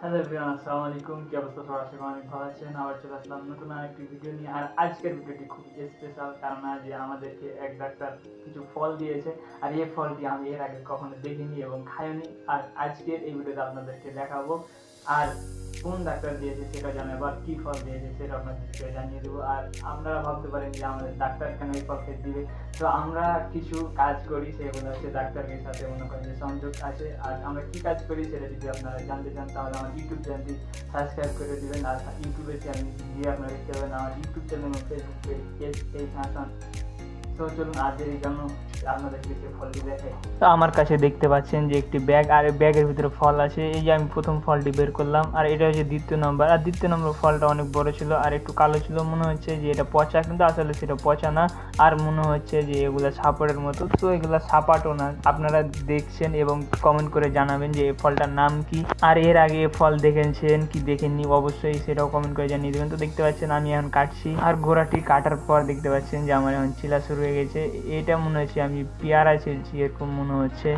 Hello everyone, আসসালামু আলাইকুম। কি অবস্থা সবার? আশা করি অনেক ভালো আছেন। আবার চলে আসলাম নতুন আরেকটি ভিডিও নিয়ে। আর আজকের ভিডিওটি খুব স্পেশাল, কারণ আজ আমাদেরকে এক ডাক্তার কিছু ফল দিয়েছে। আর এই ফলটি আমি এর আগে কখনো দেখিনি এবং খাইনি। আর আজকের এই ভিডিওতে আপনাদেরকে দেখাবো। আর কোন ডাক্তার দিয়েছে সেটা জানাবো, আর কী ফল দিয়েছে সেটা আপনাদেরকে জানিয়ে দেবো। আর আপনারা ভাবতে পারেন যে আমাদের ডাক্তার কেন এই ফল খেতে দিবে। তো আমরা কিছু কাজ করি, সেগুলো হচ্ছে ডাক্তারের সাথে মনে করেন যে সংযোগ আছে। আর আমরা কী কাজ করি সেটা যদি আপনারা জানতে চান তাহলে আমার ইউটিউব চ্যানেলটি সাবস্ক্রাইব করে দেবেন। আর ইউটিউবের চ্যানেল গিয়ে আপনারা দেখতে পাবেন আমার ইউটিউব চ্যানেল এবং ফেসবুক পেজ এই হাসান। তো চলুন আজ এই জন্য আপনাদেরকে সে ফলটি দেখে। তো আমার কাছে দেখতে পাচ্ছেন যে একটি ব্যাগ, আর এই ব্যাগের ভিতরে ফল আছে। এই যে আমি প্রথম ফলটি বের করলাম, আর এটা হচ্ছে দ্বিতীয় নম্বর। আর দ্বিতীয় নম্বর ফলটা অনেক বড় ছিল আর একটু কালো ছিল। মনে হচ্ছে যে এটা পচা, কিন্তু আসলে সেটা পচা না। আর মনে হচ্ছে যে এগুলো সাপাটের মতো। তো এগুলো সাপাটও না। আপনারা দেখছেন এবং কমেন্ট করে জানাবেন যে এই ফলটার নাম কি। আর এর আগে ফল দেখেছেন কি দেখেননি অবশ্যই সেটাও কমেন্ট করে জানিয়ে দেবেন। তো দেখতে পাচ্ছেন আমি এখন কাটছি, আর গোড়াটি কাটার পর দেখতে পাচ্ছেন যে আমার এখন চিলা শুরু হয়ে গেছে। এটা মনে হচ্ছে আমি পেয়ারা ছিলছি, এরকম মনে হচ্ছে।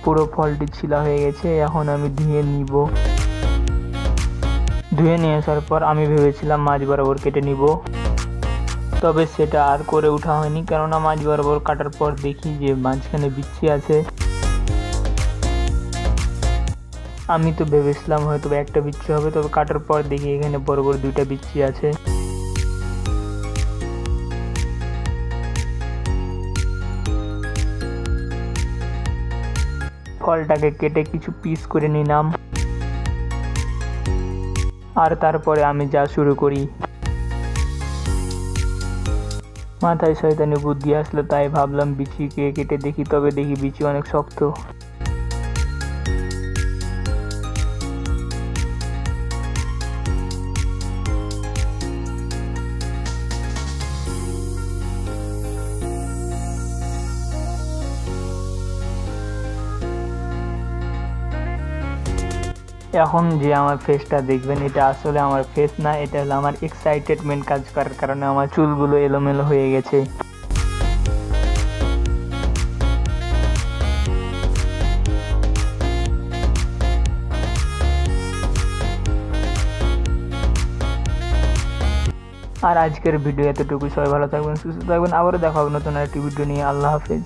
পুরো ফলটি ছিলা হয়ে গেছে, এখন আমি ধুয়ে নিব। ধুয়ে নিয়ে আসার পর আমি ভেবেছিলাম মাঝ বরাবর কেটে নিব, তবে সেটা আর করে ওঠা হয়নি, কেননা মাঝ বরাবর কাটার পর দেখি যে মাঝখানে বিচ্ছি আছে। আমি তো ভেবেছিলাম হয়তো একটা বিচ্ছি হবে, তবে কাটার পর দেখি এখানে বড় বড় দুইটা বিচ্ছি আছে। ফলটাকে কেটে কিছু পিস করে নিলাম, আর তারপরে আমি যা শুরু করি। মাথায় শয়তানি বুদ্ধি আসলো, তাই ভাবলাম বিচিকে কেটে দেখি, তবে দেখি বিচি অনেক শক্ত। এখন যে আমার ফেসটা দেখবেন, এটা আসলে আমার ফেস না, এটা হলো আমার এক্সাইটেডমেন্ট কাজ করার কারণে আমার চুলগুলো এলোমেলো হয়ে গেছে। আর আজকের ভিডিও এতটুকু। সবাই ভালো থাকবেন, সুস্থ থাকবেন। আবারও দেখা হবে নতুন একটি ভিডিও নিয়ে। আল্লাহ হাফেজ।